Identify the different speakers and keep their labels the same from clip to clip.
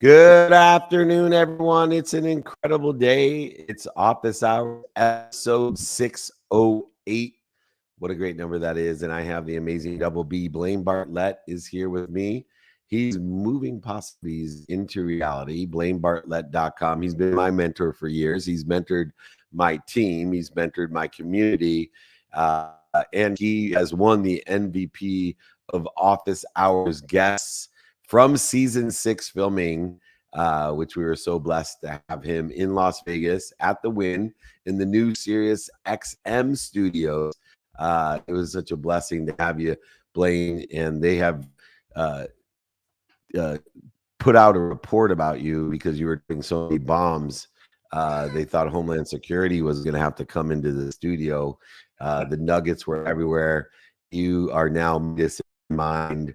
Speaker 1: Good afternoon, everyone. It's an incredible day. It's office hour, episode 608. What a great number that is. And I have the amazing double B. Blaine Bartlett is here with me. He's moving possibilities into reality. BlaineBartlett.com. He's been my mentor for years. He's mentored my team. He's mentored my community. And he has won the MVP of Office Hours Guests from season 6 filming, which we were so blessed to have him in Las Vegas at the Wynn in the new Sirius XM studios. It was such a blessing to have you, Blaine, and they have put out a report about you because you were doing so many bombs. They thought Homeland Security was going to have to come into the studio. The nuggets were everywhere. You are now mind.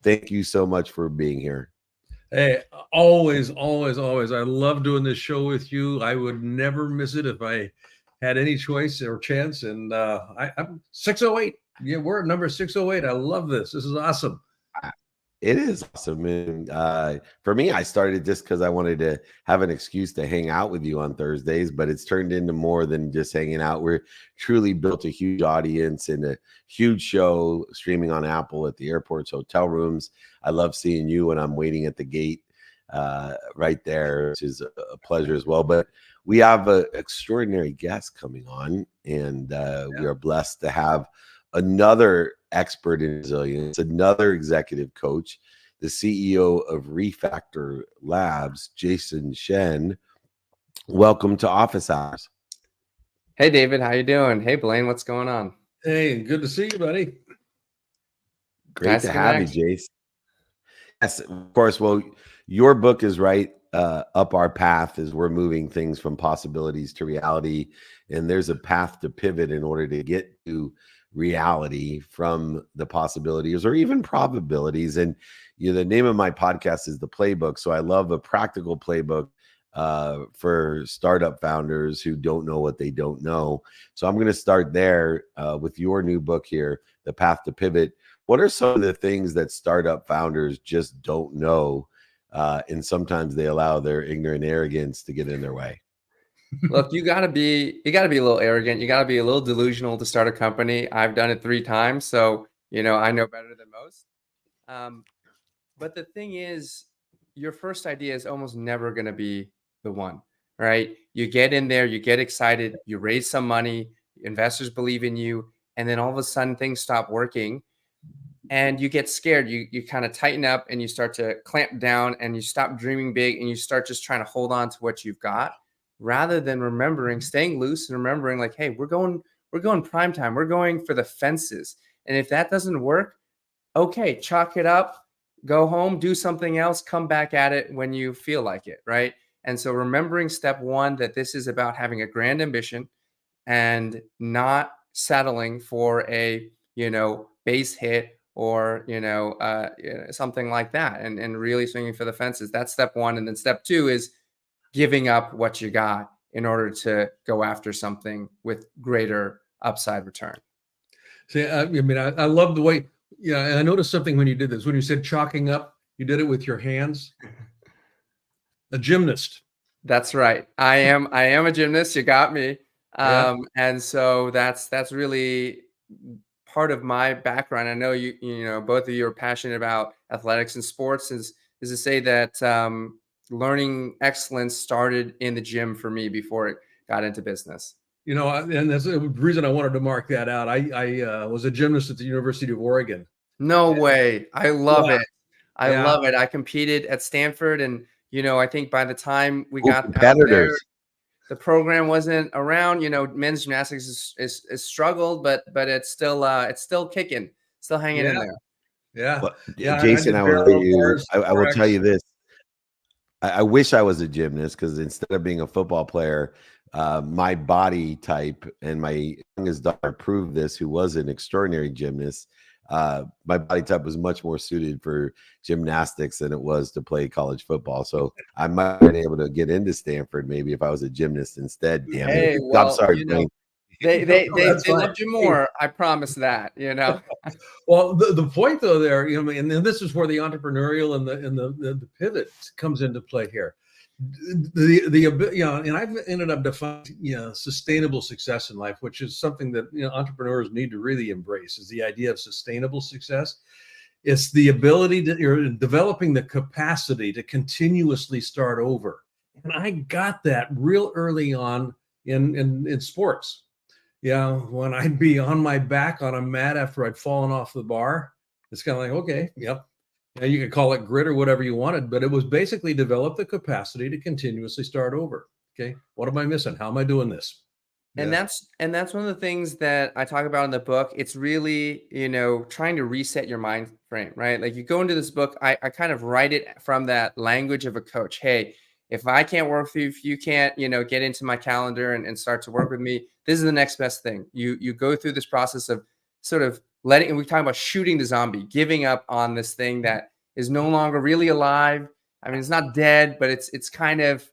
Speaker 1: Thank you so much for being here.
Speaker 2: Hey, always. I love doing this show with you. I would never miss it if I had any choice or chance. And I'm 608. Yeah, we're at number 608. I love this. This is awesome.
Speaker 1: It is awesome. And for me, I started just because I wanted to have an excuse to hang out with you on Thursdays, but it's turned into more than just hanging out. We're truly built a huge audience and a huge show streaming on Apple at the airports, hotel rooms. I love seeing you when I'm waiting at the gate right there, which is a pleasure as well. But we have an extraordinary guest coming on, and we are blessed to have another expert in resilience, another executive coach, the CEO of Refactor Labs, Jason Shen. Welcome to Office Hours.
Speaker 3: Hey, David, how you doing? Hey, Blaine, what's going on?
Speaker 2: Hey, good to see you, buddy.
Speaker 1: Great nice to have you, Jason. Yes, of course. Well, your book is right up our path as we're moving things from possibilities to reality, and there's a path to pivot in order to get to reality from the possibilities or even probabilities. And the name of my podcast is The Playbook. So I love a practical playbook for startup founders who don't know what they don't know. So I'm going to start there with your new book here, The Path to Pivot. What are some of the things that startup founders just don't know? And sometimes they allow their ignorant arrogance to get in their way.
Speaker 3: Look, you gotta be a little arrogant. You gotta be a little delusional to start a company. I've done it 3 times, so I know better than most. But the thing is, your first idea is almost never gonna be the one, right? You get in there, you get excited, you raise some money, investors believe in you, and then all of a sudden things stop working, and you get scared. You kind of tighten up and you start to clamp down, and you stop dreaming big, and you start just trying to hold on to what you've got, rather than staying loose and remembering, like, hey, we're going prime time. We're going for the fences. And if that doesn't work, okay, chalk it up, go home, do something else, come back at it when you feel like it, right? And so remembering step 1, that this is about having a grand ambition and not settling for a, base hit or, something like that, and really swinging for the fences. That's step 1. And then step 2 is giving up what you got in order to go after something with greater upside return.
Speaker 2: See, I love the way, and I noticed something when you did this, when you said chalking up, you did it with your hands. A gymnast.
Speaker 3: That's right. I am a gymnast. You got me.
Speaker 2: Yeah.
Speaker 3: And so that's really part of my background. I know you both of you are passionate about athletics and sports, is to say that, learning excellence started in the gym for me before it got into business.
Speaker 2: And that's the reason I wanted to mark that out. I was a gymnast at the University of Oregon.
Speaker 3: No way. I love it. I love it. I competed at Stanford, and I think by the time we got out there, the program wasn't around. Men's gymnastics is struggled, but it's still kicking, still hanging in there.
Speaker 2: Yeah.
Speaker 1: Well, Jason, I will tell you this. I wish I was a gymnast, because instead of being a football player, my body type, and my youngest daughter proved this, who was an extraordinary gymnast, my body type was much more suited for gymnastics than it was to play college football. So I might have been able to get into Stanford maybe if I was a gymnast instead. Damn it.
Speaker 3: Well,
Speaker 1: I'm sorry, Blaine.
Speaker 3: They
Speaker 2: That's fine.
Speaker 3: loved you more. I promise that, you know.
Speaker 2: Well, the point though there, you know, and this is where the entrepreneurial and the pivot comes into play here. You know, and I've ended up defining, you know, sustainable success in life, which is something that, you know, entrepreneurs need to really embrace, is the idea of sustainable success. It's the ability to, you're developing the capacity to continuously start over. And I got that real early on in sports. Yeah, when I'd be on my back on a mat after I'd fallen off the bar, it's kind of like, okay, yep. And you could call it grit or whatever you wanted, but it was basically develop the capacity to continuously start over. Okay, what am I missing? How am I doing this?
Speaker 3: And
Speaker 2: Yeah.
Speaker 3: that's one of the things that I talk about in the book. It's really, you know, trying to reset your mind frame, right? Like you go into this book, I kind of write it from that language of a coach. Hey, if I can't work with you, if you can't, you know, get into my calendar and start to work with me, this is the next best thing. You go through this process of sort of letting, and we talk about shooting the zombie, giving up on this thing that is no longer really alive. I mean, it's not dead, but it's kind of,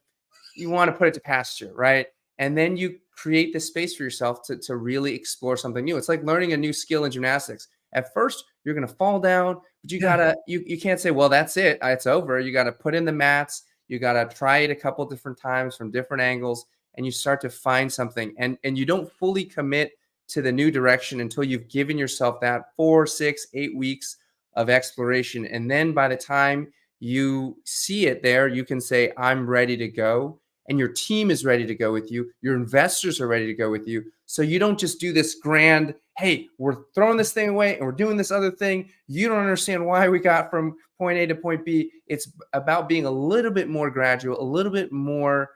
Speaker 3: you want to put it to pasture, right? And then you create this space for yourself to really explore something new. It's like learning a new skill in gymnastics. At first, you're going to fall down, but you can't say, well, that's it. It's over. You got to put in the mats. You got to try it a couple different times from different angles, and you start to find something. And you don't fully commit to the new direction until you've given yourself that 4, 6, 8 weeks of exploration. And then by the time you see it there, you can say, I'm ready to go. And your team is ready to go with you. Your investors are ready to go with you. So you don't just do this grand, hey, we're throwing this thing away and we're doing this other thing. You don't understand why we got from point A to point B. It's about being a little bit more gradual, a little bit more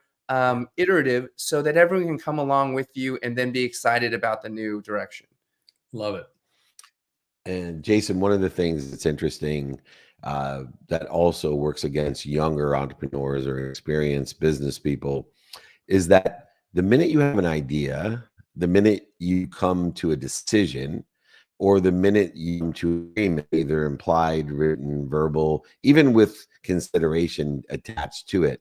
Speaker 3: iterative, so that everyone can come along with you and then be excited about the new direction.
Speaker 2: Love it.
Speaker 1: And Jason, one of the things that's interesting that also works against younger entrepreneurs or experienced business people is that the minute you have an idea, the minute you come to a decision, or the minute you come to agreement, either implied, written, verbal, even with consideration attached to it,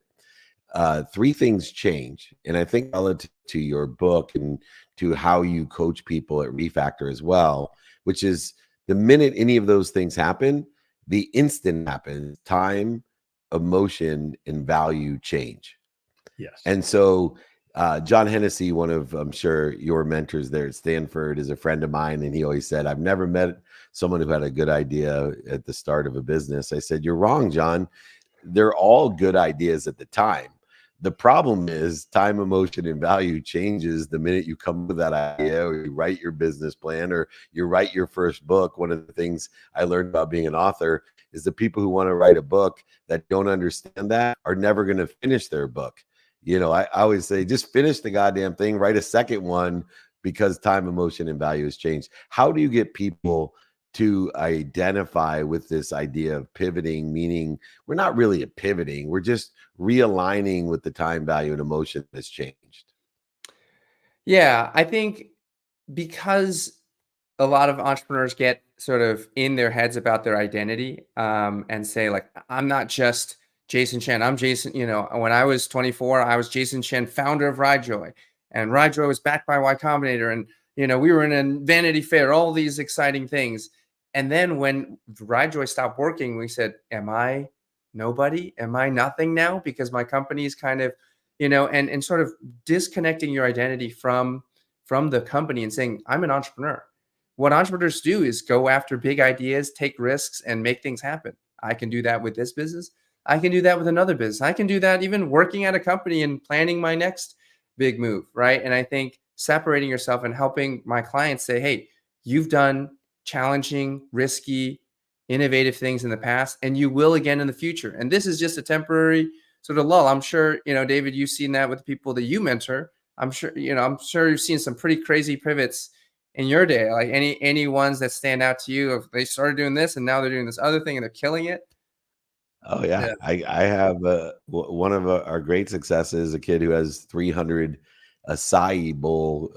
Speaker 1: 3 things change. And I think relative to your book and to how you coach people at Refactor as well, which is the minute any of those things happen, the instant happens, time, emotion, and value change.
Speaker 2: Yes.
Speaker 1: And so John Hennessy, one of, I'm sure, your mentors there at Stanford, is a friend of mine. And he always said, I've never met someone who had a good idea at the start of a business. I said, you're wrong, John. They're all good ideas at the time. The problem is time, emotion, and value changes the minute you come with that idea, or you write your business plan, or you write your first book. One of the things I learned about being an author is the people who want to write a book that don't understand that are never going to finish their book. You know, I always say, just finish the goddamn thing, write a second one, because time, emotion, and value has changed. How do you get people to identify with this idea of pivoting, meaning we're not really pivoting, we're just realigning with the time, value, and emotion that's changed?
Speaker 3: Yeah, I think because a lot of entrepreneurs get sort of in their heads about their identity, and say, like, I'm not just Jason Shen. I'm Jason, you know, when I was 24, I was Jason Shen, founder of Rodger. And Rodger was backed by Y Combinator. And, you know, we were in a Vanity Fair, all these exciting things. And then when Rodger stopped working, we said, am I nobody? Am I nothing now? Because my company is kind of, you know, and sort of disconnecting your identity from the company and saying, I'm an entrepreneur. What entrepreneurs do is go after big ideas, take risks, and make things happen. I can do that with this business. I can do that with another business. I can do that even working at a company and planning my next big move, right? And I think separating yourself and helping my clients say, hey, you've done challenging, risky, innovative things in the past, and you will again in the future. And this is just a temporary sort of lull. I'm sure, you know, David, you've seen that with the people that you mentor. I'm sure you've seen some pretty crazy pivots in your day. Like any ones that stand out to you, if they started doing this and now they're doing this other thing and they're killing it.
Speaker 1: Oh yeah. I have one of our great successes, a kid who has 300 acai bowl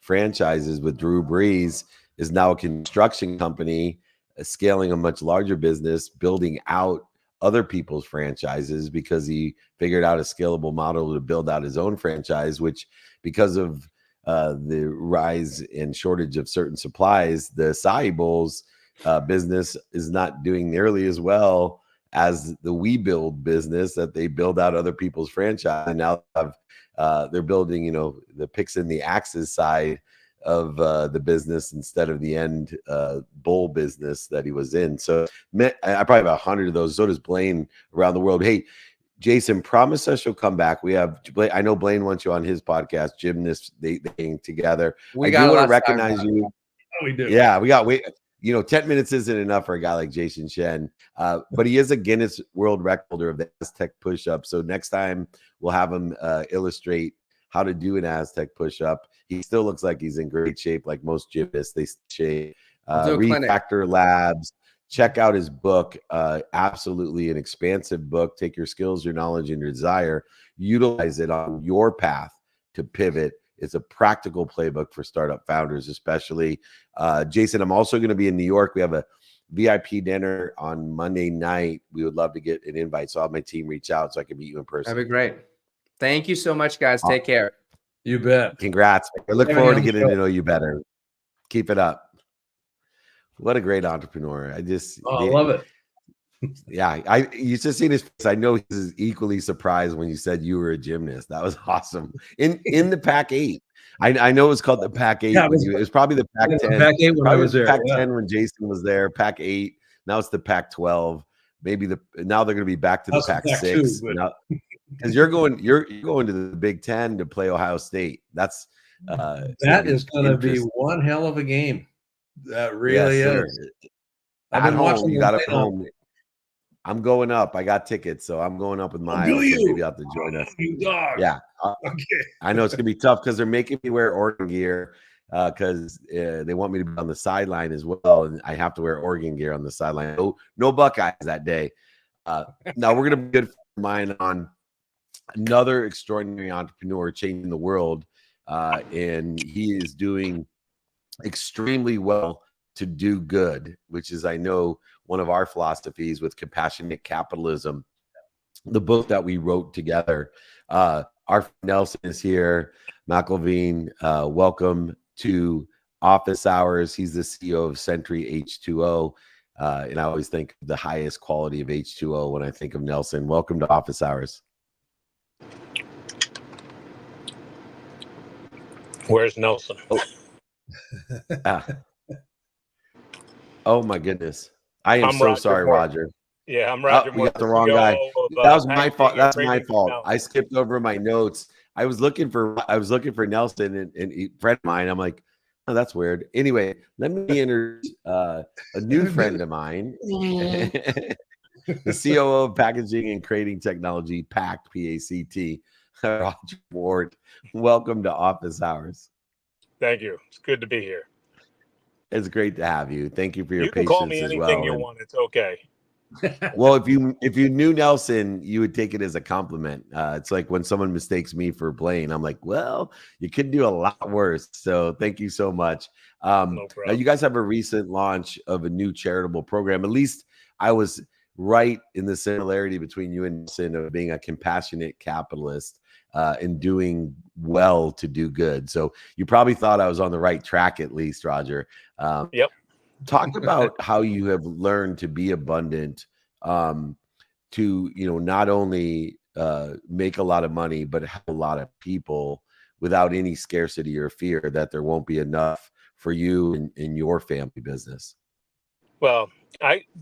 Speaker 1: franchises with Drew Brees, is now a construction company, scaling a much larger business, building out other people's franchises because he figured out a scalable model to build out his own franchise, which, because of the rise and shortage of certain supplies, the acai bowls business is not doing nearly as well as the We Build business that they build out other people's franchise. And now they're building, the picks and the axes side of the business instead of the end bowl business that he was in. So I probably have 100 of those. So does Blaine around the world. Hey, Jason, promise us you'll come back. We have, I know Blaine wants you on his podcast, Gymnasts Dating Together. I do want to recognize you.
Speaker 2: We do.
Speaker 1: Yeah, we got 10 minutes isn't enough for a guy like Jason Shen, but he is a Guinness World Record holder of the Aztec push-up. So next time we'll have him illustrate how to do an Aztec push-up. He still looks like he's in great shape, like most gymnasts. They shape. Refactor Labs. Check out his book. Absolutely an expansive book. Take your skills, your knowledge, and your desire. Utilize it on your path to pivot. It's a practical playbook for startup founders, especially. Jason, I'm also going to be in New York. We have a VIP dinner on Monday night. We would love to get an invite. So I'll have my team reach out so I can meet you in person.
Speaker 3: That'd be great. Thank you so much, guys. Take care.
Speaker 2: You bet.
Speaker 1: Congrats. I look forward to getting to know you better. Keep it up. What a great entrepreneur. I
Speaker 2: love it.
Speaker 1: Yeah, you just seen his face. I know he's equally surprised when you said you were a gymnast. That was awesome. In the PACT 8. I know it was called the PACT 8. Yeah, it was probably the PACT 10.
Speaker 2: PACT 8 when I was there.
Speaker 1: PACT 10 when Jason was there. PACT 8. Now it's the PACT 12. Maybe now they're going to be back to the PACT 6. Because you're going to the Big Ten to play Ohio State. That's
Speaker 2: that is going to be one hell of a game. That really is.
Speaker 1: I've been watching. You got it home. I'm going up. I got tickets, so I'm going up with Miles. So maybe you have to join us. Yeah.
Speaker 2: Okay.
Speaker 1: I know it's gonna be tough because they're making me wear Oregon gear because they want me to be on the sideline as well, and I have to wear Oregon gear on the sideline. No Buckeyes that day. Now we're gonna be good for mine on another extraordinary entrepreneur changing the world, and he is doing extremely well to do good, which is, I know, one of our philosophies with Compassionate Capitalism, the book that we wrote together. Our friend Nelson is here. McElveen, welcome to Office Hours. He's the CEO of Sentry H2O. And I always think the highest quality of H2O when I think of Nelson. Welcome to Office Hours.
Speaker 4: Where's Nelson?
Speaker 1: Oh my goodness. I am so sorry, Rodger.
Speaker 4: Yeah, I'm Rodger.
Speaker 1: We got the wrong guy. That was my fault. That's my fault. I skipped over my notes. I was looking for Nelson and a friend of mine. I'm like, oh, that's weird. Anyway, let me introduce a new friend of mine, the COO of Packaging and Creating Technology, PACT, P-A-C-T, Rodger Mort. Welcome to Office Hours.
Speaker 4: Thank you. It's good to be here.
Speaker 1: It's great to have you. Thank you for your patience as well.
Speaker 4: You can call me anything you want. It's okay.
Speaker 1: Well, if you knew Nelson, you would take it as a compliment. It's like when someone mistakes me for Blaine. I'm like, well, you could do a lot worse. So thank you so much.
Speaker 4: No
Speaker 1: now you guys have a recent launch of a new charitable program. At least I was right in the similarity between you and Nelson of being a compassionate capitalist and doing well to do good. So you probably thought I was on the right track, at least, Rodger.
Speaker 4: Yep.
Speaker 1: Talk about how you have learned to be abundant, to not only make a lot of money, but help a lot of people without any scarcity or fear that there won't be enough for you in your family business.
Speaker 4: Well,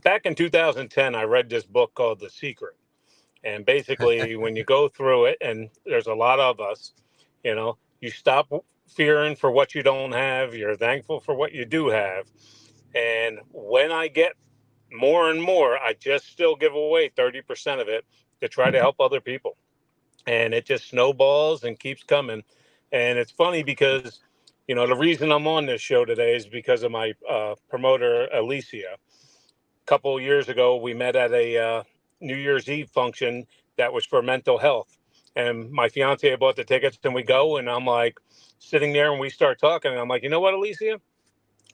Speaker 4: back in 2010, I read this book called The Secret. And basically, when you go through it, and there's a lot of us, you stop fearing for what you don't have. You're thankful for what you do have. And when I get more and more, I just still give away 30% of it to try to help other people. And it just snowballs and keeps coming. And it's funny because, the reason I'm on this show today is because of my promoter, Alicia. A couple of years ago, we met at a New Year's Eve function that was for mental health. And my fiance bought the tickets and we go, and I'm like sitting there and we start talking. And I'm like, you know what, Alicia?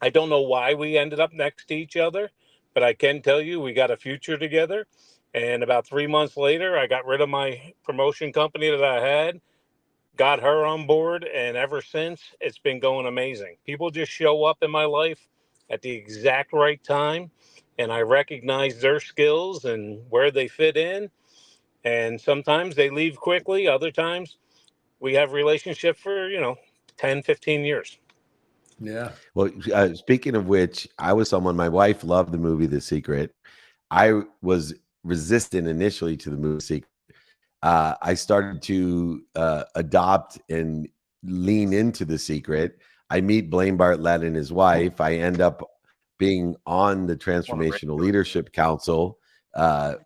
Speaker 4: I don't know why we ended up next to each other, but I can tell you we got a future together. And about 3 months later, I got rid of my promotion company that I had, got her on board, and ever since, it's been going amazing. People just show up in my life at the exact right time, and I recognize their skills and where they fit in. And sometimes they leave quickly. Other times we have relationship for, 10, 15 years.
Speaker 2: Yeah.
Speaker 1: Well, speaking of which, I was someone, my wife loved the movie The Secret. I was resistant initially to the movie Secret. I started to adopt and lean into The Secret. I meet Blaine Bartlett and his wife. I end up being on the Transformational Leadership Council,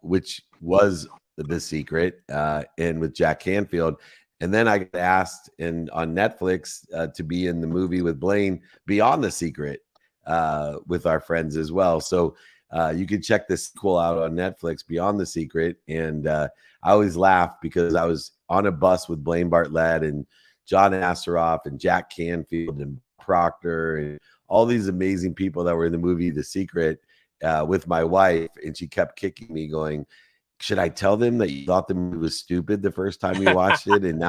Speaker 1: which was The Secret, and with Jack Canfield. And then I got asked on Netflix to be in the movie with Blaine, Beyond the Secret, with our friends as well. So you can check the sequel out on Netflix, Beyond the Secret. And I always laugh because I was on a bus with Blaine Bartlett and John Asseroff and Jack Canfield and Proctor and all these amazing people that were in the movie The Secret with my wife. And she kept kicking me going, should I tell them that you thought the movie was stupid the first time you watched it? And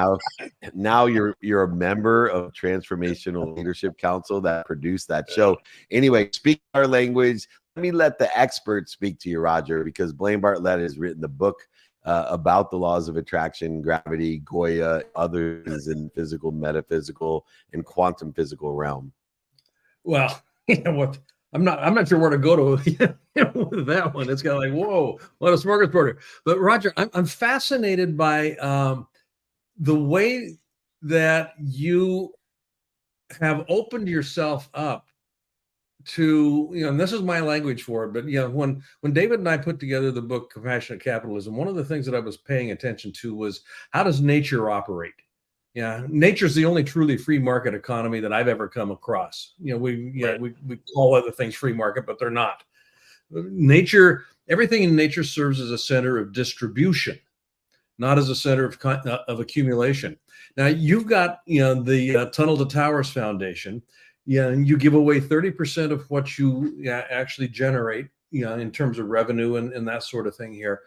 Speaker 1: now you're a member of Transformational Leadership Council that produced that show. Anyway, speak our language. Let me let the experts speak to you, Rodger, because Blaine Bartlett has written the book about the laws of attraction, gravity, Goya, others in physical, metaphysical, and quantum physical realm.
Speaker 2: Well, you know what? I'm not sure where to go to with that one. It's kind of like, whoa, what a smorgasbord. But Rodger, I'm fascinated by the way that you have opened yourself up to, and this is my language for it, but when David and I put together the book Compassionate Capitalism, one of the things that I was paying attention to was, how does nature operate? Yeah, nature's the only truly free market economy that I've ever come across. We call other things free market, but they're not. Nature, everything in nature serves as a center of distribution, not as a center of accumulation. Now you've got the Tunnel to Towers Foundation. And you give away 30% of what you actually generate, in terms of revenue and that sort of thing here.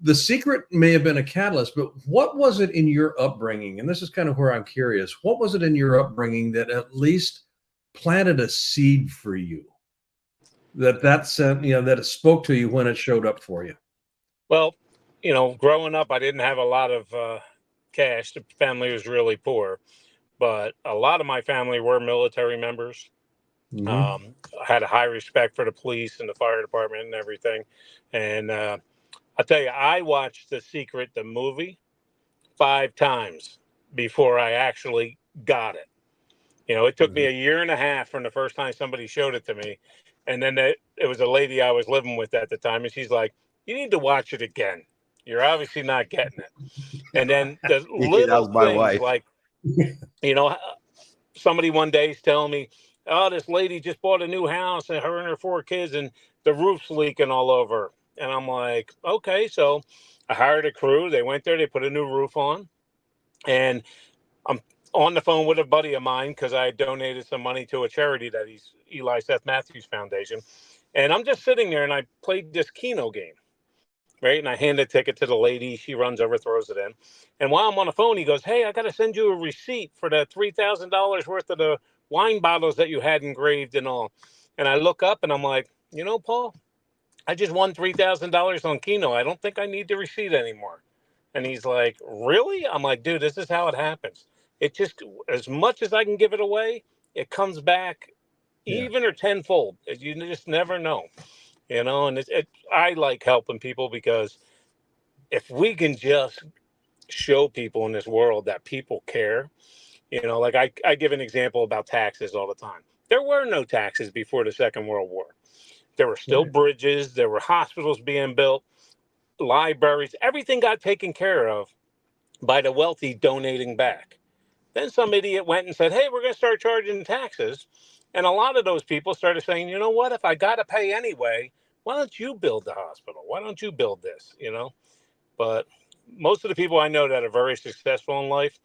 Speaker 2: The Secret may have been a catalyst, but what was it in your upbringing? And this is kind of where I'm curious. What was it in your upbringing that at least planted a seed for you? That it spoke to you when it showed up for you?
Speaker 4: Well, growing up, I didn't have a lot of cash. The family was really poor, but a lot of my family were military members.
Speaker 2: Mm-hmm.
Speaker 4: I had a high respect for the police and the fire department and everything. And I'll tell you, I watched The Secret, the movie, 5 times before I actually got it. It took me a year and a half from the first time somebody showed it to me. And then it was a lady I was living with at the time. And she's like, you need to watch it again. You're obviously not getting it. And then the little things
Speaker 1: wife.
Speaker 4: like, somebody one day is telling me, oh, this lady just bought a new house and her and her 4 kids and the roof's leaking all over. And I'm like, okay. So I hired a crew. They went there, they put a new roof on. And I'm on the phone with a buddy of mine because I donated some money to a charity that he's Eli Seth Matthews Foundation. And I'm just sitting there and I played this Keno game. Right. And I hand a ticket to the lady. She runs over, throws it in. And while I'm on the phone, he goes, hey, I got to send you a receipt for the $3,000 worth of the wine bottles that you had engraved and all. And I look up and I'm like, Paul, I just won $3,000 on Keno. I don't think I need the receipt anymore. And he's like, really? I'm like, dude, this is how it happens. It just, as much as I can give it away, it comes back even or tenfold. You just never know. And I like helping people because if we can just show people in this world that people care, like I give an example about taxes all the time. There were no taxes before the Second World War. There were still bridges. There were hospitals being built, libraries. Everything got taken care of by the wealthy donating back. Then some idiot went and said, hey, we're going to start charging taxes. And a lot of those people started saying, you know what, if I got to pay anyway, why don't you build the hospital? Why don't you build this? But most of the people I know that are very successful in life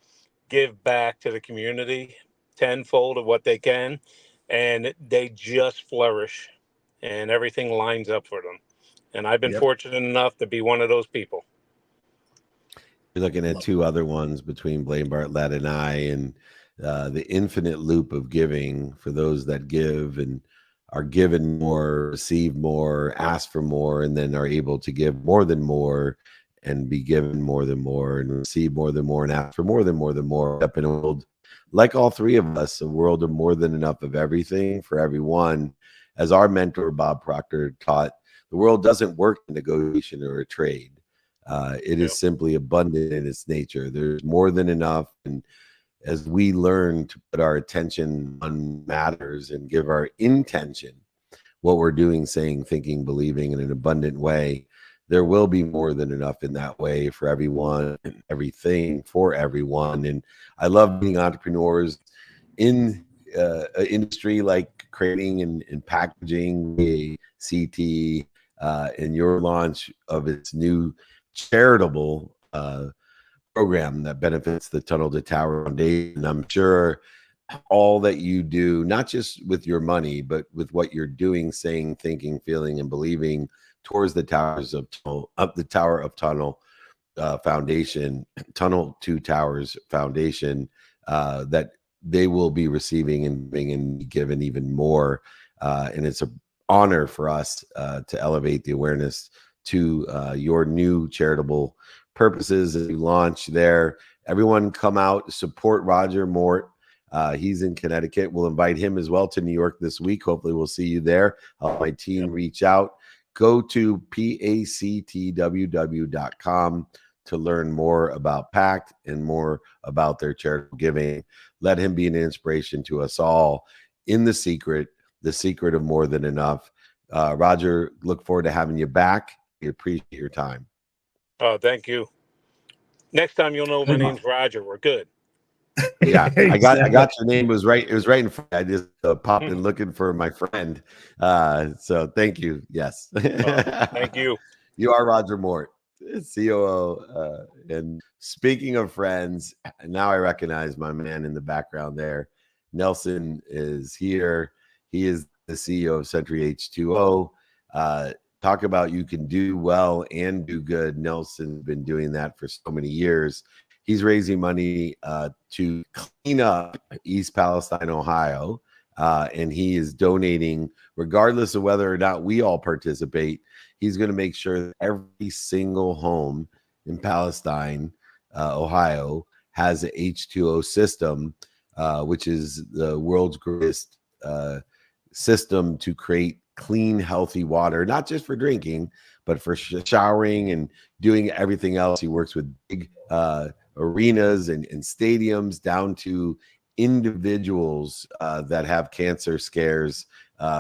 Speaker 4: give back to the community tenfold of what they can, and they just flourish and everything lines up for them. And I've been fortunate enough to be one of those people.
Speaker 1: You're looking at two other ones between Blaine Bartlett and I, and the infinite loop of giving for those that give and are given more, receive more, ask for more, and then are able to give more than more and be given more than more and receive more than more and ask for more than more up in a world like all three of us, a world of more than enough of everything for everyone. As our mentor, Bob Proctor, taught, the world doesn't work in negotiation or a trade. It is simply abundant in its nature. There's more than enough. And as we learn to put our attention on matters and give our intention, what we're doing, saying, thinking, believing in an abundant way, there will be more than enough in that way for everyone and everything for everyone. And I love being entrepreneurs in an industry like creating and packaging, CT, and your launch of its new charitable program that benefits the Tunnel to Tower Foundation. I'm sure all that you do, not just with your money, but with what you're doing, saying, thinking, feeling, and believing towards the towers of tunnel, up the Tower of Tunnel Foundation, Tunnel to Towers Foundation, that they will be receiving and being given even more. And it's an honor for us to elevate the awareness to your new charitable purposes as you launch there. Everyone come out, support Rodger Mort. He's in Connecticut. We'll invite him as well to New York this week. Hopefully we'll see you there. My team reach out. Go to pactww.com to learn more about PACT and more about their charitable giving. Let him be an inspiration to us all in the secret of more than enough. Rodger, look forward to having you back. We appreciate your time.
Speaker 4: Oh, thank you. Next time you'll know my name's Rodger. We're good.
Speaker 1: Yeah,
Speaker 2: Exactly.
Speaker 1: I got your name. It was right in front. I just popped in looking for my friend. So thank you. Yes.
Speaker 4: Thank you.
Speaker 1: You are Rodger Mort, COO. And speaking of friends, now I recognize my man in the background there. Nelson is here. He is the CEO of Century H2O. Talk about you can do well and do good. Nelson's been doing that for so many years. He's raising money to clean up East Palestine, Ohio, and he is donating, regardless of whether or not we all participate. He's going to make sure that every single home in Palestine, Ohio, has a H2O system, which is the world's greatest system to create clean, healthy water, not just for drinking, but for showering and doing everything else. He works with big arenas and stadiums down to individuals that have cancer scares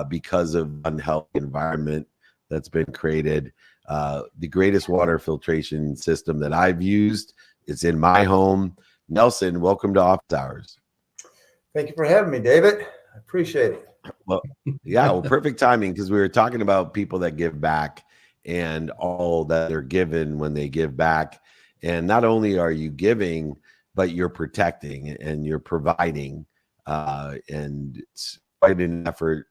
Speaker 1: because of unhealthy environment that's been created. The greatest water filtration system that I've used, it's in my home. Nelson, welcome to Office Hours.
Speaker 5: Thank you for having me, David. I appreciate it.
Speaker 1: Well, yeah, well, perfect timing, because we were talking about people that give back and all that they're given when they give back. And not only are you giving, but you're protecting and you're providing. And it's quite an effort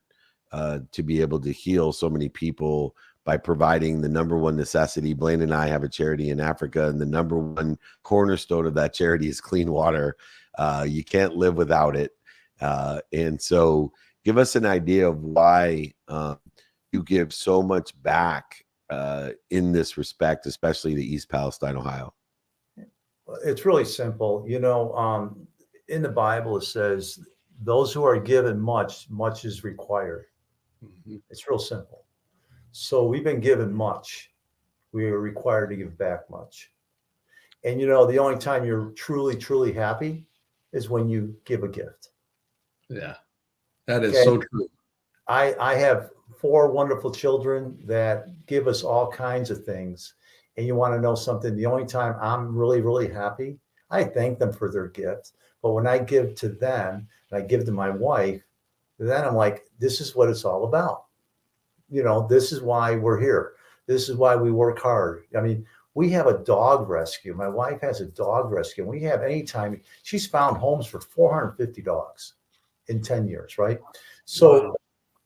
Speaker 1: to be able to heal so many people by providing the number one necessity. Blaine and I have a charity in Africa, and the number one cornerstone of that charity is clean water. You can't live without it. And so give us an idea of why you give so much back in this respect, especially to East Palestine, Ohio.
Speaker 5: It's really simple. You know, in the Bible, it says, those who are given much, much is required.
Speaker 2: Mhm.
Speaker 5: It's real simple. So we've been given much. We are required to give back much. And, you know, the only time you're truly, truly happy is when you give a gift.
Speaker 2: Yeah, that is
Speaker 5: Okay.
Speaker 2: so true.
Speaker 5: I have 4 wonderful children that give us all kinds of things. And you want to know something? The only time I'm really, really happy, I thank them for their gift. But when I give to them and I give to my wife, then I'm like, this is what it's all about. You know, this is why we're here. This is why we work hard. I mean, we have a dog rescue. My wife has a dog rescue. We have anytime, she's found homes for 450 dogs in 10 years, right? So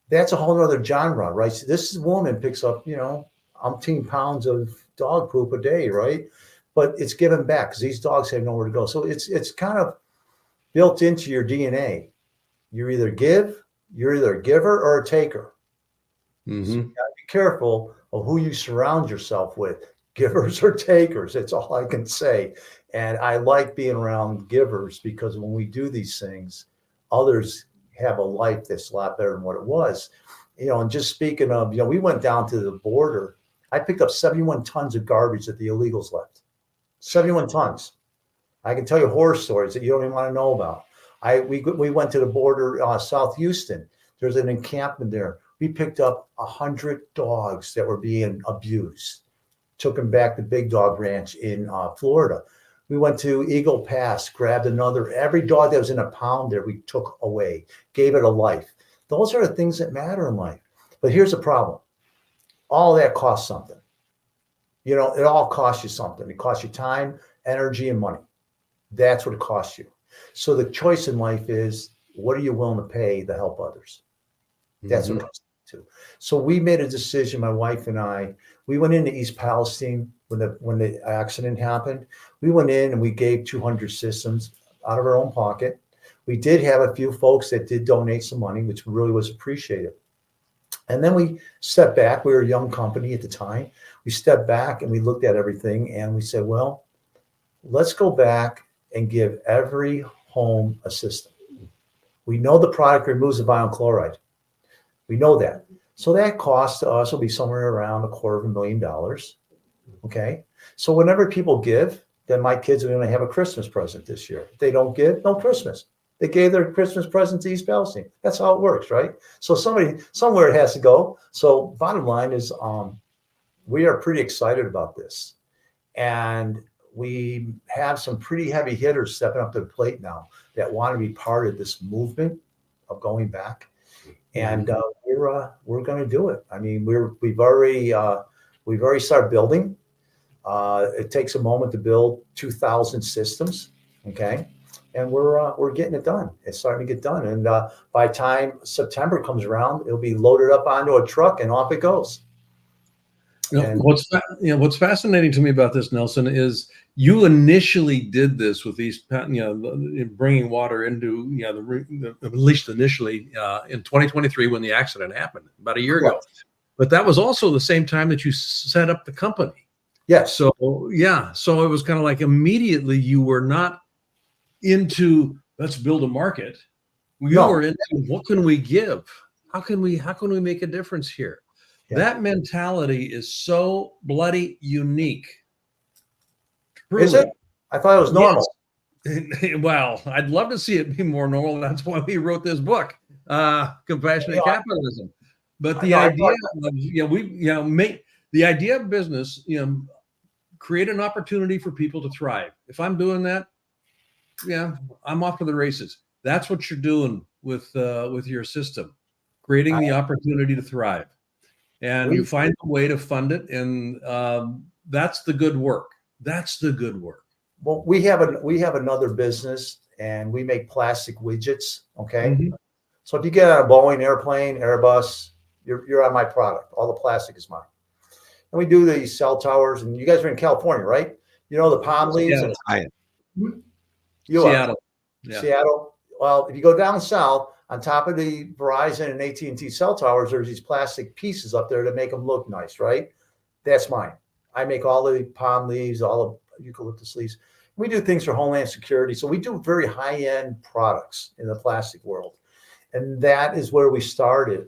Speaker 5: that's a whole other genre, right? So this woman picks up, you know, umpteen pounds of dog poop a day, right? but it's giving back because these dogs have nowhere to go. So it's kind of built into your DNA. You're either a giver or a taker.
Speaker 2: Mm-hmm.
Speaker 5: So you gotta be careful of who you surround yourself with, givers or takers. That's all I can say. And I like being around givers because when we do these things, others have a life that's a lot better than what it was. And just speaking of, we went down to the border. I picked up 71 tons of garbage that the illegals left. 71 tons. I can tell you horror stories that you don't even want to know about. We went to the border, South Houston. There's an encampment there. We picked up 100 dogs that were being abused. Took them back to Big Dog Ranch in Florida. We went to Eagle Pass, grabbed every dog that was in a pound there, we took away, gave it a life. Those are the things that matter in life. But here's the problem. All that costs something. It all costs you something. It costs you time, energy, and money. That's what it costs you. So the choice in life is, what are you willing to pay to help others? That's what it comes to. So we made a decision, my wife and I. We went into East Palestine when the accident happened. We went in and we gave 200 systems out of our own pocket. We did have a few folks that did donate some money, which really was appreciated. And then we stepped back. We were a young company at the time. We stepped back and we looked at everything and we said, well, let's go back and give every home a system. We know the product removes the vinyl chloride. We know that. So that cost to us will be somewhere around $250,000. Okay. So whenever people give, then my kids are going to have a Christmas present this year. If they don't give, no Christmas. They gave their Christmas present to East Palestine. That's how it works, right? So somewhere it has to go. So bottom line is we are pretty excited about this. And we have some pretty heavy hitters stepping up to the plate now that want to be part of this movement of going back. And we're going to do it. I mean, we've already started building. It takes a moment to build 2,000 systems. Okay. And we're getting it done. It's starting to get done. And by the time September comes around, it'll be loaded up onto a truck and off it goes.
Speaker 2: What's fascinating to me about this, Nelson, is you initially did this with these, bringing water into, at least initially in 2023 when the accident happened about a year ago. But that was also the same time that you set up the company.
Speaker 5: Yes.
Speaker 2: So it was kind of like immediately you were not into let's build a market. You were into what can we give? How can we make a difference here? Yeah. That mentality is so bloody unique. Truly.
Speaker 5: Is it? I thought it was normal.
Speaker 2: Yes. Well, I'd love to see it be more normal. That's why we wrote this book, Compassionate Capitalism. But the idea of business, create an opportunity for people to thrive. If I'm doing that, I'm off to the races. That's what you're doing with your system, creating the opportunity to thrive. And you find a way to fund it, and that's the good work. That's the good work.
Speaker 5: Well, we have another business, and we make plastic widgets. Okay, mm-hmm. So if you get on a Boeing airplane, Airbus, you're on my product. All the plastic is mine. And we do these cell towers, and you guys are in California, right? The palm leaves.
Speaker 2: Seattle.
Speaker 5: Seattle. Well, if you go down south, on top of the Verizon and AT&T cell towers, there's these plastic pieces up there to make them look nice, right? That's mine. I make all the palm leaves, all the eucalyptus leaves. We do things for Homeland Security. So we do very high-end products in the plastic world. And that is where we started.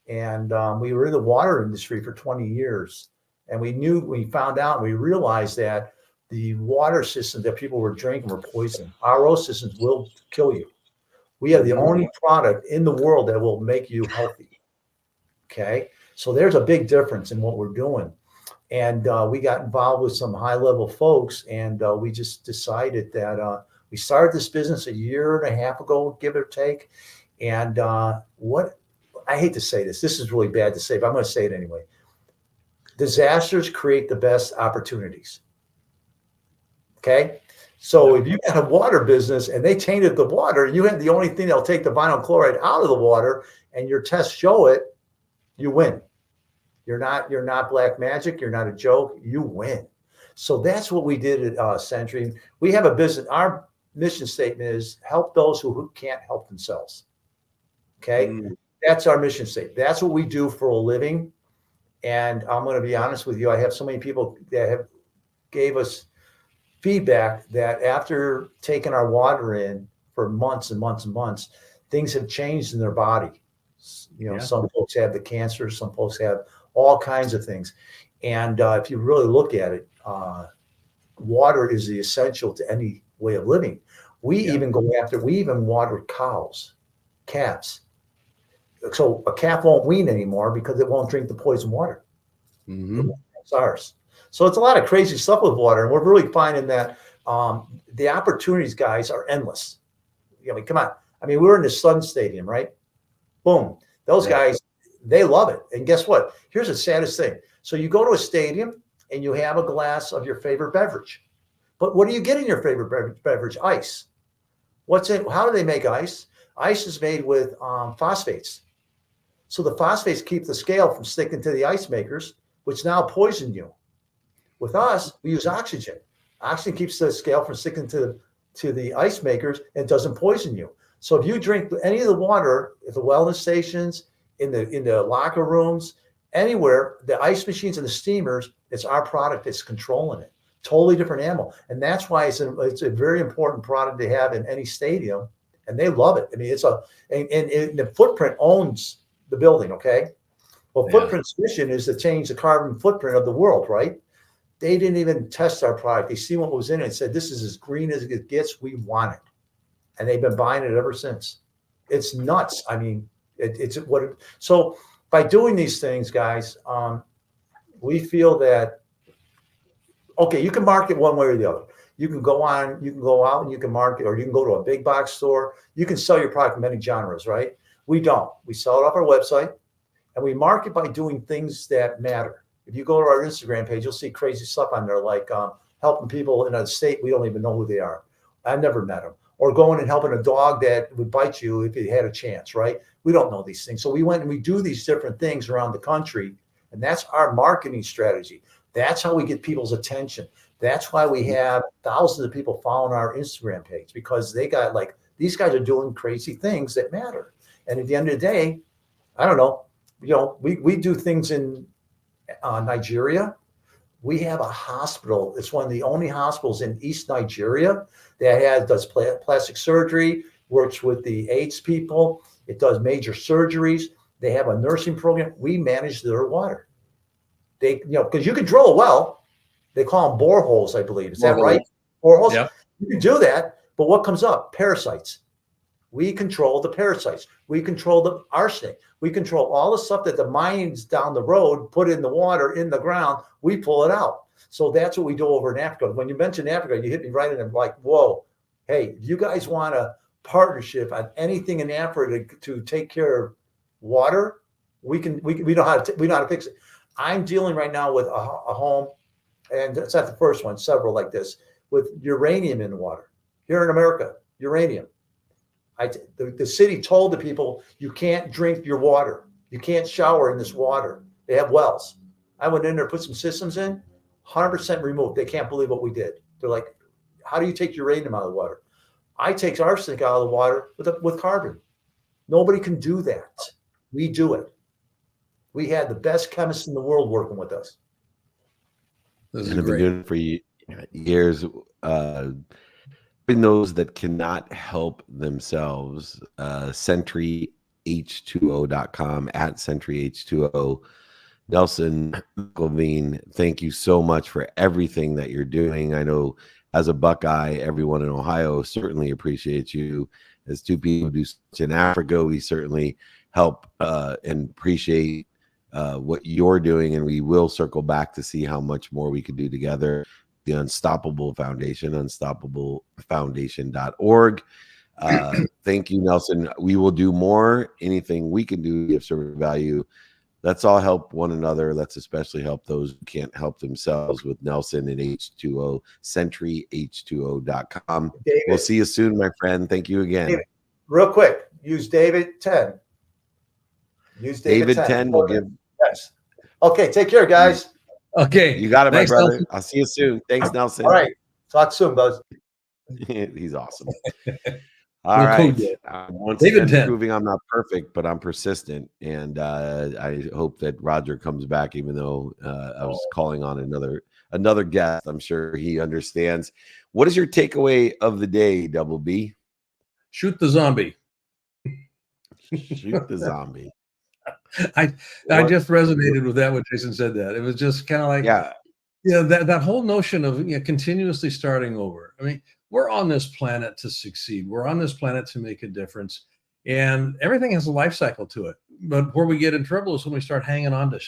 Speaker 5: And we were in the water industry for 20 years. And we found out, we realized that the water systems that people were drinking were poison. RO systems will kill you. We have the only product in the world that will make you healthy. Okay. So there's a big difference in what we're doing. And we got involved with some high level folks, and we just decided that we started this business a year and a half ago, give or take. And I hate to say this is really bad to say, but I'm going to say it anyway. Disasters create the best opportunities. Okay. So if you had a water business and they tainted the water, you had the only thing that'll take the vinyl chloride out of the water, and your tests show it, you win. You're not black magic. You're not a joke. You win. So that's what we did at Century. We have a business. Our mission statement is help those who can't help themselves. Okay.
Speaker 3: Mm.
Speaker 5: That's our mission statement. That's what we do for a living. And I'm going to be honest with you. I have so many people that have gave us feedback that after taking our water in for months and months and months, things have changed in their body. You know,
Speaker 3: Yeah.
Speaker 5: some folks have the cancer, some folks have all kinds of things. And if you really look at it, water is the essential to any way of living. We even water cows, calves. So a calf won't wean anymore because it won't drink the poison water.
Speaker 3: Mm-hmm.
Speaker 5: It's ours. So it's a lot of crazy stuff with water. And we're really finding that the opportunities, guys, are endless. I mean, come on. I mean, we were in the Sun Stadium, right? Boom. Those guys, they love it. And guess what? Here's the saddest thing. So you go to a stadium and you have a glass of your favorite beverage. But what do you get in your favorite beverage? Ice. What's it? How do they make ice? Ice is made with phosphates. So the phosphates keep the scale from sticking to the ice makers, which now poison you. With us, we use oxygen. Oxygen keeps the scale from sticking to the ice makers and doesn't poison you. So if you drink any of the water at the wellness stations, in the locker rooms, anywhere, the ice machines and the steamers, it's our product that's controlling it. Totally different animal. And that's why it's a very important product to have in any stadium. And they love it. I mean, and the Footprint owns the building, okay? Well, Footprint's mission is to change the carbon footprint of the world, right? They didn't even test our product. They see what was in it and said, this is as green as it gets. We want it. And they've been buying it ever since. It's nuts. I mean, so by doing these things, guys, we feel that, okay, you can market one way or the other. You can go out and you can market, or you can go to a big box store. You can sell your product in many genres, right? We don't. We sell it off our website, and we market by doing things that matter. If you go to our Instagram page, you'll see crazy stuff on there, like helping people in a state we don't even know who they are. I've never met them. Or going and helping a dog that would bite you if it had a chance, right? We don't know these things. So we went and we do these different things around the country, and that's our marketing strategy. That's how we get people's attention. That's why we have thousands of people following our Instagram page, because they got these guys are doing crazy things that matter. And at the end of the day, I don't know, we do things in Nigeria. We have a hospital. It's one of the only hospitals in East Nigeria that does plastic surgery, works with the AIDS people. It does major surgeries. They have a nursing program. We manage their water. Because you can drill a well. They call them boreholes, I believe. Is that right? Boreholes. Yeah. You can do that, but what comes up? Parasites. We control the parasites. We control the arsenic. We control all the stuff that the mines down the road put in the water, in the ground. We pull it out. So that's what we do over in Africa. When you mentioned Africa, you hit me right in the like, whoa, hey, if you guys want a partnership on anything in Africa to take care of water, we know how to fix it. I'm dealing right now with a home, and it's not the first one, several like this, with uranium in the water. Here in America, uranium. The city told the people, you can't drink your water. You can't shower in this water. They have wells. I went in there, put some systems in, 100% removed. They can't believe what we did. They're like, how do you take uranium out of the water? I take arsenic out of the water with carbon. Nobody can do that. We do it. We had the best chemists in the world working with us.
Speaker 2: This is
Speaker 1: and I've been
Speaker 2: great.
Speaker 1: doing it for years. Those that cannot help themselves, SentryH2O.com, at SentryH2O. Nelson Levine, thank you so much for everything that you're doing. I know as a Buckeye, everyone in Ohio certainly appreciates you. As two people who do such in Africa, we certainly help and appreciate what you're doing, and we will circle back to see how much more we could do together. The Unstoppable Foundation, unstoppablefoundation.org. Thank you, Nelson. We will do more. Anything we can do to give service value. Let's all help one another. Let's especially help those who can't help themselves with Nelson and H2O, SentryH2O.com.
Speaker 5: David,
Speaker 1: we'll see you soon, my friend. Thank you again.
Speaker 5: David, real quick, use David 10. Use David 10.
Speaker 1: We'll give.
Speaker 5: Yes. Okay, take care, guys.
Speaker 2: Okay.
Speaker 1: You got it, my
Speaker 2: Thanks,
Speaker 1: brother.
Speaker 2: Nelson.
Speaker 1: I'll see you soon. Thanks, Nelson.
Speaker 5: All right. Talk soon, Buzz.
Speaker 1: He's awesome. All
Speaker 2: Little
Speaker 1: right.
Speaker 2: code there.
Speaker 1: Once
Speaker 2: David
Speaker 1: again,
Speaker 2: 10.
Speaker 1: proving I'm not perfect, but I'm persistent. And I hope that Rodger comes back, even though I was calling on another guest. I'm sure he understands. What is your takeaway of the day, Double B?
Speaker 2: Shoot the zombie.
Speaker 1: Shoot the zombie.
Speaker 2: I
Speaker 1: What-
Speaker 2: just resonated with that when Jason said that. It was just kind of like,
Speaker 1: Yeah.
Speaker 2: that whole notion of continuously starting over. I mean, we're on this planet to succeed. We're on this planet to make a difference, and everything has a life cycle to it. But where we get in trouble is when we start hanging on to,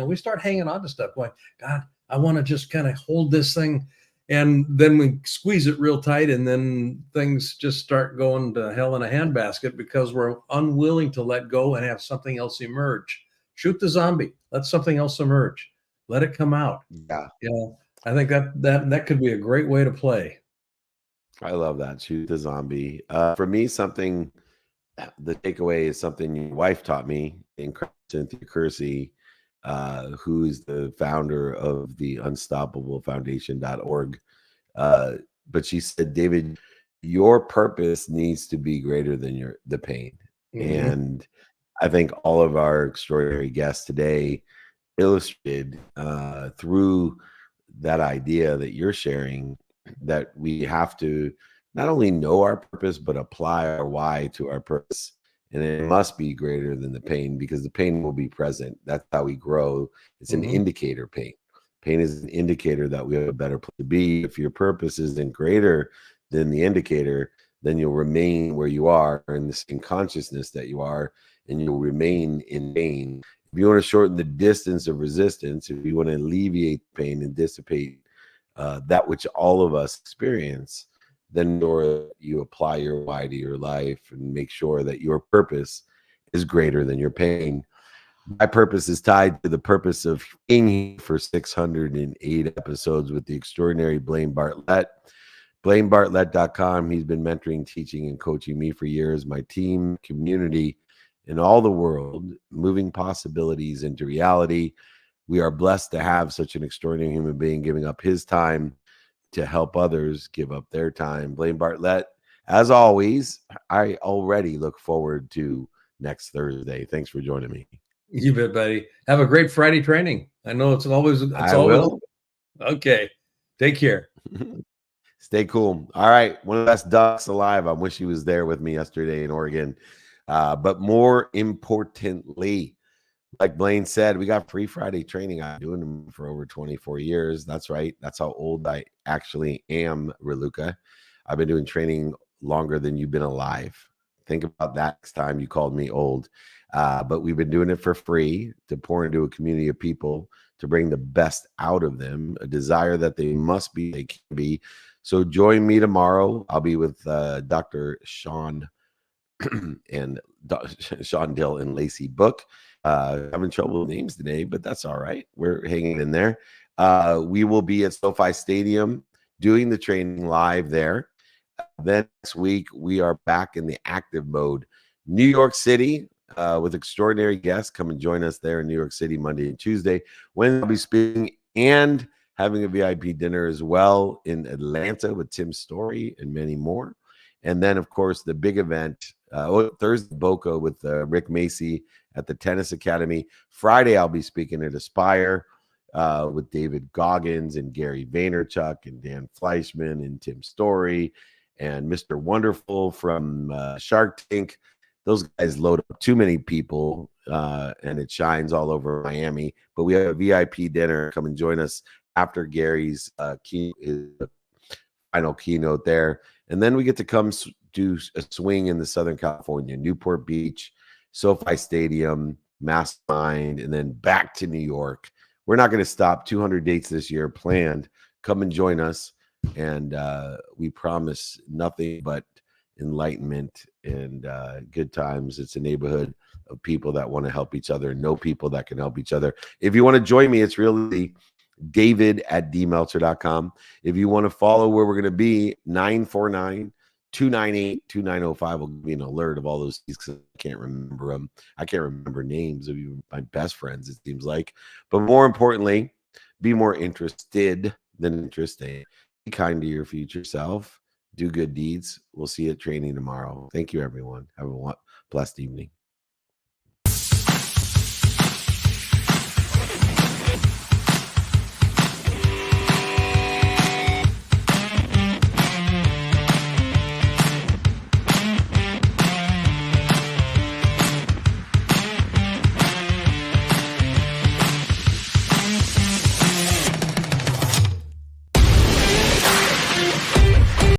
Speaker 2: we start hanging on to stuff. Going, God, I want to just kind of hold this thing, and then we squeeze it real tight, and then things just start going to hell in a handbasket because we're unwilling to let go and have something else emerge. Shoot the zombie. Let something else emerge. Let it come out.
Speaker 1: Yeah.
Speaker 2: I think that could be a great way to play.
Speaker 1: I love that. Shoot the zombie. For me, the takeaway is something your wife taught me, in Cynthia Kersey, who's the founder of the unstoppablefoundation.org. But she said, David, your purpose needs to be greater than the pain.
Speaker 2: Mhm.
Speaker 1: And I think all of our extraordinary guests today illustrated through that idea that you're sharing, that we have to not only know our purpose, but apply our why to our purpose. And it must be greater than the pain, because the pain will be present. That's how we grow. It's an indicator, pain. Pain is an indicator that we have a better place to be. If your purpose isn't greater than the indicator, then you'll remain where you are in the same consciousness that you are, and you'll remain in pain. If you want to shorten the distance of resistance, if you want to alleviate pain and dissipate that which all of us experience, then you apply your why to your life and make sure that your purpose is greater than your pain. My purpose is tied to the purpose of being here for 608 episodes with the extraordinary Blaine Bartlett. BlaineBartlett.com. He's been mentoring, teaching, and coaching me for years, my team, community, and all the world, moving possibilities into reality. We are blessed to have such an extraordinary human being giving up his time to help others give up their time. Blaine Bartlett, as always, I already look forward to next Thursday. Thanks for joining me.
Speaker 2: You bet, buddy. Have a great Friday training. I know it's always.
Speaker 1: I will.
Speaker 2: Okay. Take care.
Speaker 1: Stay cool. All right. One of the best ducks alive. I wish he was there with me yesterday in Oregon. But more importantly, like Blaine said, we got free Friday training. I've been doing them for over 24 years. That's right. That's how old I actually am, Reluca. I've been doing training longer than you've been alive. Think about that next time you called me old. But we've been doing it for free to pour into a community of people to bring the best out of them, a desire that they can be. So join me tomorrow. I'll be with Dr. Shen and Sean Dill and Lacey Book. Having trouble with names today, but that's all right. We're hanging in there. We will be at SoFi Stadium doing the training live there. Then next week, we are back in the active mode. New York City with extraordinary guests. Come and join us there in New York City Monday and Tuesday. When I'll be speaking and having a VIP dinner as well in Atlanta with Tim Story and many more. And then, of course, the big event, Thursday, Boca with Rick Macy at the Tennis Academy. Friday, I'll be speaking at Aspire with David Goggins and Gary Vaynerchuk and Dan Fleischman and Tim Story and Mr. Wonderful from Shark Tank. Those guys load up too many people, and it shines all over Miami. But we have a VIP dinner. Come and join us after Gary's final keynote there. And then we get to come do a swing in the Southern California, Newport Beach, SoFi Stadium, Mastermind, and then back to New York. We're not going to stop. 200 dates this year planned. Come and join us. And we promise nothing but enlightenment and good times. It's a neighborhood of people that want to help each other, know people that can help each other. If you want to join me, it's really David@dmeltzer.com. If you want to follow where we're going to be, 949-298-2905 will give you an alert of all those things, because I can't remember them. I can't remember names of my best friends, it seems like. But more importantly, Be more interested than interesting. Be kind to your future self. Do good deeds. We'll see you at training tomorrow. Thank you, everyone. Have a blessed evening.